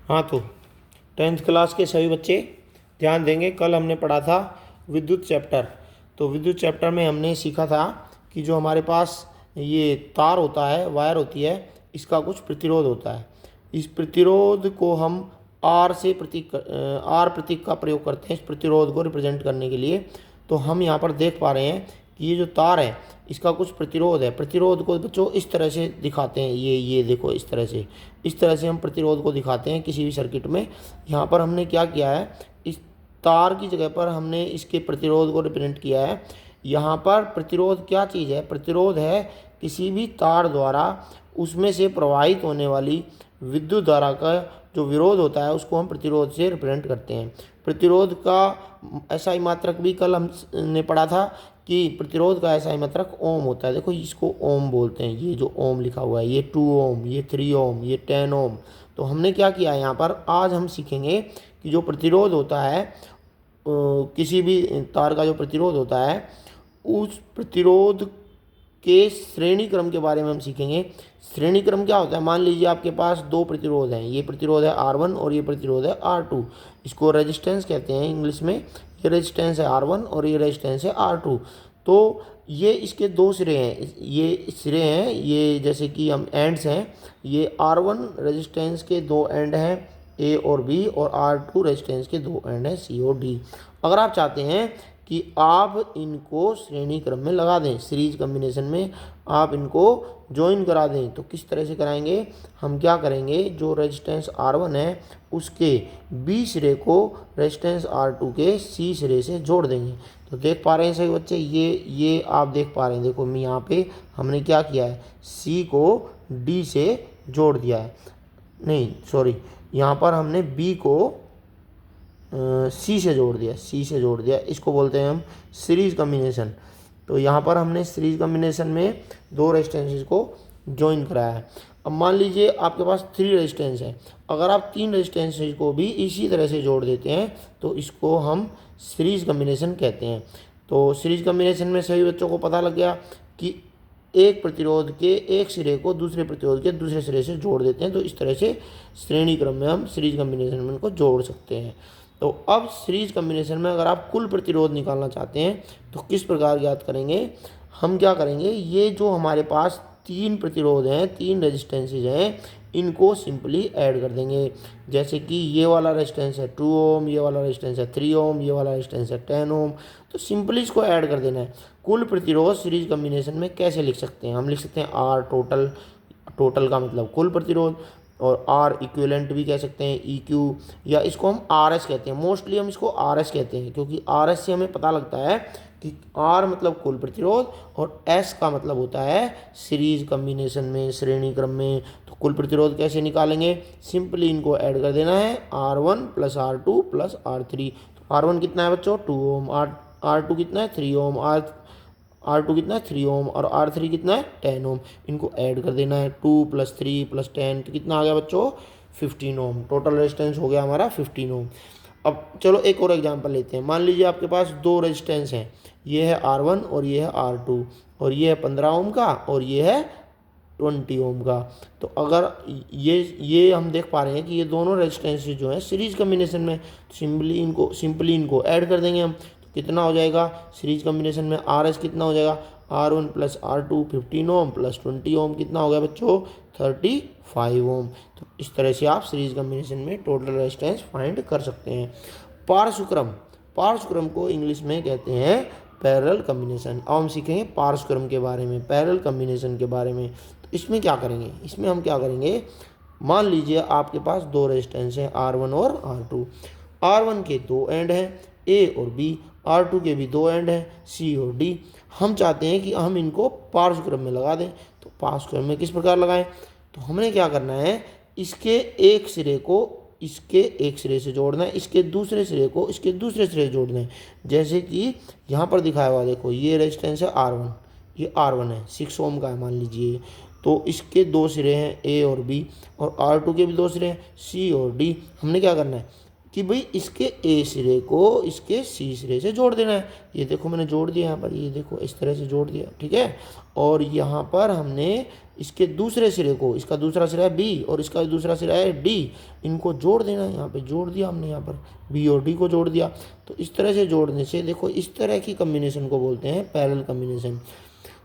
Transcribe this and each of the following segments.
हाँ तो 10th class के सभी बच्चे ध्यान देंगे। कल हमने पढ़ा था विद्युत चैप्टर। तो विद्युत चैप्टर में हमने सीखा था कि जो हमारे पास ये तार होता है, वायर होती है, इसका कुछ प्रतिरोध होता है। इस प्रतिरोध को हम आर प्रतीक का प्रयोग करते हैं इस प्रतिरोध को रिप्रेजेंट करने के लिए। तो हम यहाँ पर देख पा रहे हैं कि ये जो तार है इसका कुछ प्रतिरोध है। प्रतिरोध को बच्चों इस तरह से दिखाते हैं, ये देखो इस तरह से हम प्रतिरोध को दिखाते हैं किसी भी सर्किट में। यहाँ पर हमने क्या किया है, इस तार की जगह पर हमने इसके प्रतिरोध को रिप्रेजेंट किया है। यहाँ पर प्रतिरोध क्या चीज़ है? प्रतिरोध है किसी भी तार द्वारा उसमें से प्रवाहित होने वाली विद्युत धारा का जो विरोध होता है उसको हम प्रतिरोध से रिप्रेजेंट करते हैं। प्रतिरोध का एसआई मात्रक भी कल हमने पढ़ा था कि प्रतिरोध का एसआई मात्रक ओम होता है। देखो इसको ओम बोलते हैं, ये जो ओम लिखा हुआ है, ये 2 ओम, ये 3 ओम, ये 10 ओम। तो हमने क्या किया है, यहाँ पर आज हम सीखेंगे कि जो प्रतिरोध होता है किसी भी तार का जो प्रतिरोध होता है उस प्रतिरोध के श्रेणी क्रम के बारे में हम सीखेंगे। श्रेणी क्रम क्या होता है? मान लीजिए आपके पास दो प्रतिरोध हैं, ये प्रतिरोध है R1 और ये प्रतिरोध है R2। इसको रेजिस्टेंस कहते हैं इंग्लिश में। ये रेजिस्टेंस है R1 और ये रेजिस्टेंस है R2। तो ये इसके दो सिरे हैं, ये सिरे हैं, ये जैसे कि हम एंड्स हैं। ये R1 रेजिस्टेंस के दो एंड हैं A और B, और R2 रेजिस्टेंस के दो एंड हैं C और D। अगर आप चाहते हैं कि आप इनको श्रेणी क्रम में लगा दें, सीरीज कॉम्बिनेशन में आप इनको ज्वाइन करा दें, तो किस तरह से कराएंगे? हम क्या करेंगे, जो रेजिस्टेंस R1 है उसके B सिरे को रेजिस्टेंस R2 के C सिरे से जोड़ देंगे। तो देख पा रहे हैं सभी बच्चे, ये आप देख पा रहे हैं। देखो मैं यहाँ पे हमने क्या किया है, C को D से जोड़ दिया है, नहीं सॉरी, यहाँ पर हमने B को सी से जोड़ दिया। इसको बोलते हैं हम सीरीज कॉम्बिनेशन। तो यहाँ पर हमने सीरीज कॉम्बिनेशन में दो रेजिस्टेंसेस को ज्वाइन कराया है। अब मान लीजिए आपके पास 3 रेजिस्टेंस है, अगर आप 3 रेजिस्टेंसेस को भी इसी तरह से जोड़ देते हैं तो इसको हम सीरीज कॉम्बिनेशन कहते हैं। तो सीरीज कॉम्बिनेशन में सभी बच्चों को पता लग गया कि एक प्रतिरोध के एक सिरे को दूसरे प्रतिरोध के दूसरे सिरे से जोड़ देते हैं। तो इस तरह से श्रेणी क्रम में हम सीरीज कॉम्बिनेशन में इनको जोड़ सकते हैं। तो अब सीरीज कॉम्बिनेशन में अगर आप कुल प्रतिरोध निकालना चाहते हैं तो किस प्रकार ज्ञात करेंगे? हम क्या करेंगे, ये जो हमारे पास 3 प्रतिरोध हैं, 3 रेजिस्टेंसेज हैं, इनको सिंपली ऐड कर देंगे। जैसे कि ये वाला रेजिस्टेंस है 2 ओम, ये वाला रेजिस्टेंस है 3 ओम, ये वाला रेजिस्टेंस है 10 ओम। तो सिंपली इसको ऐड कर देना है। कुल प्रतिरोध सीरीज कॉम्बिनेशन में कैसे लिख सकते हैं? हम लिख सकते हैं आर टोटल, टोटल का मतलब कुल प्रतिरोध, और आर इक्विवेलेंट भी कह सकते हैं, ई क्यू, या इसको हम आर एस कहते हैं। मोस्टली हम इसको आर एस कहते हैं क्योंकि आर एस से हमें पता लगता है कि आर मतलब कुल प्रतिरोध और एस का मतलब होता है सीरीज कॉम्बिनेशन में, श्रेणी क्रम में। तो कुल प्रतिरोध कैसे निकालेंगे? सिंपली इनको ऐड कर देना है, R1 plus R2 plus R3। तो R1 कितना है बच्चों? 2 ओम, R2 कितना है? 3 ओम, R2 कितना है? 3 ओम, और R3 कितना है? 10 ओम। इनको ऐड कर देना है, 2 प्लस 3 प्लस 10, तो कितना आ गया बच्चों? 15 ओम। टोटल रेजिस्टेंस हो गया हमारा 15 ओम। अब चलो एक और एग्जांपल लेते हैं। मान लीजिए आपके पास दो रेजिस्टेंस हैं, ये है R1 और ये है R2, और ये है 15 ओम का और ये है 20 ओम का। तो अगर ये हम देख पा रहे हैं कि ये दोनों रेजिस्टेंसेज जो हैं सीरीज कॉम्बिनेशन में, सिंपली इनको ऐड कर देंगे हम। कितना हो जाएगा सीरीज कॉम्बिनेशन में? आर एस कितना हो जाएगा? R1 plus R2 15 ohm plus 20 ओम, कितना हो गया बच्चों? 35 ओम। तो इस तरह से आप सीरीज कॉम्बिनेशन में टोटल रेजिस्टेंस फाइंड कर सकते हैं। पार्श्वक्रम को इंग्लिश में कहते हैं पैरेलल कॉम्बिनेशन। अब हम सीखेंगे पार्श्वक्रम के बारे में, पैरेलल कॉम्बिनेशन के बारे में। तो इसमें क्या करेंगे, इसमें हम क्या करेंगे, मान लीजिए आपके पास दो रेजिस्टेंस हैं R1 और R2। R1 के दो एंड हैं A और B, R2 के भी दो एंड हैं C और D। हम चाहते हैं कि हम इनको पार्श्वक्रम में लगा दें। तो पार्श्वक्रम में किस प्रकार लगाएं? तो हमने क्या करना है, इसके एक सिरे को इसके एक सिरे से जोड़ना है, इसके दूसरे सिरे को इसके दूसरे सिरे से जोड़ना है। जैसे कि यहाँ पर दिखाया हुआ, देखो ये रेजिस्टेंस है R1, ये R1 है, 6 ओम का है मान लीजिए। तो इसके दो सिरे हैं A और B, और R2 के भी दो सिरे हैं C और D। हमने क्या करना है, कि भाई इसके ए सिरे को इसके सी सिरे से जोड़ देना है। ये देखो मैंने जोड़ दिया यहाँ पर, ये देखो इस तरह से जोड़ दिया, ठीक है। और यहाँ पर हमने इसके दूसरे सिरे को, इसका दूसरा सिरा है बी और इसका दूसरा सिरा है डी, इनको जोड़ देना है। यहाँ पे जोड़ दिया हमने, यहाँ पर बी और डी को जोड़ दिया। तो इस तरह से जोड़ने से देखो इस तरह की कम्बिनेशन को बोलते हैं पैरेलल कम्बिनेशन।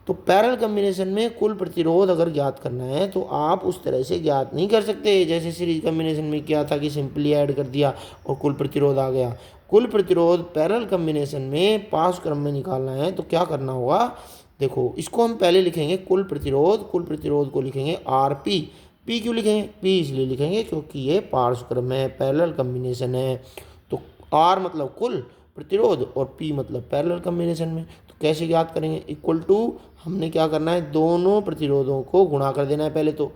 तो पैरेलल कम्बिनेशन में कुल प्रतिरोध अगर ज्ञात करना है तो आप उस तरह से ज्ञात नहीं कर सकते जैसे सीरीज कम्बिनेशन में क्या था कि सिंपली ऐड कर दिया और कुल प्रतिरोध आ गया। कुल प्रतिरोध पैरेलल कम्बिनेशन में पास क्रम में निकालना है तो क्या करना होगा, देखो इसको हम पहले लिखेंगे कुल प्रतिरोध को लिखेंगे आर पी। पी क्यों लिखेंगे, पी इसलिए लिखेंगे क्योंकि ये पार्श्व क्रम है, पैरेलल कम्बिनेशन है। तो आर मतलब कुल प्रतिरोध और पी मतलब पैरेलल कम्बिनेशन में। तो कैसे ज्ञात करेंगे, इक्वल टू हमने क्या करना है, दोनों प्रतिरोधों को गुणा कर देना है। पहले तो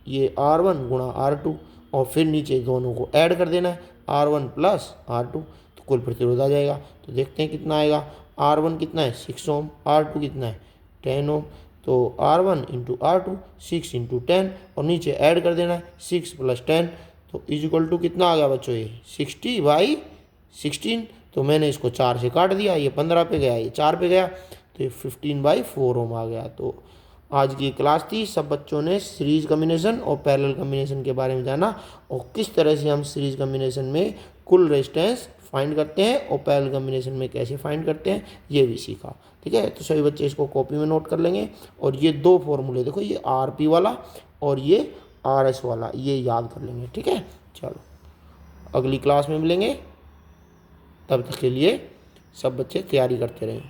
ये R1 गुणा R2 और फिर नीचे दोनों को ऐड कर देना है, R1 प्लस R2, तो कुल प्रतिरोध आ जाएगा। तो देखते हैं कितना आएगा, R1 कितना है 6 ओम, R2 कितना है 10 ओम। तो R1 इंटू R2 6 इंटू 10 और नीचे ऐड कर देना है 6 प्लस 10, तो इज इक्वल टू कितना आ गया बच्चों, ये 60/16। तो मैंने इसको 4 से काट दिया, ये 15 पे गया, ये 4 पे गया, तो ये 15/4 ओम आ गया। तो आज की क्लास थी, सब बच्चों ने सीरीज कम्बिनेशन और पैरेलल कम्बिनेशन के बारे में जाना और किस तरह से हम सीरीज कम्बिनेशन में कुल रेजिस्टेंस फाइंड करते हैं और पैरेलल कम्बिनेशन में कैसे फाइंड करते हैं ये भी सीखा। ठीक है, तो सभी बच्चे इसको कॉपी में नोट कर लेंगे। और ये दो फॉर्मूले देखो, ये RP वाला और ये RS वाला, ये याद कर लेंगे। ठीक है, चलो अगली क्लास में मिलेंगे, तब तक के लिए सब बच्चे तैयारी करते रहें।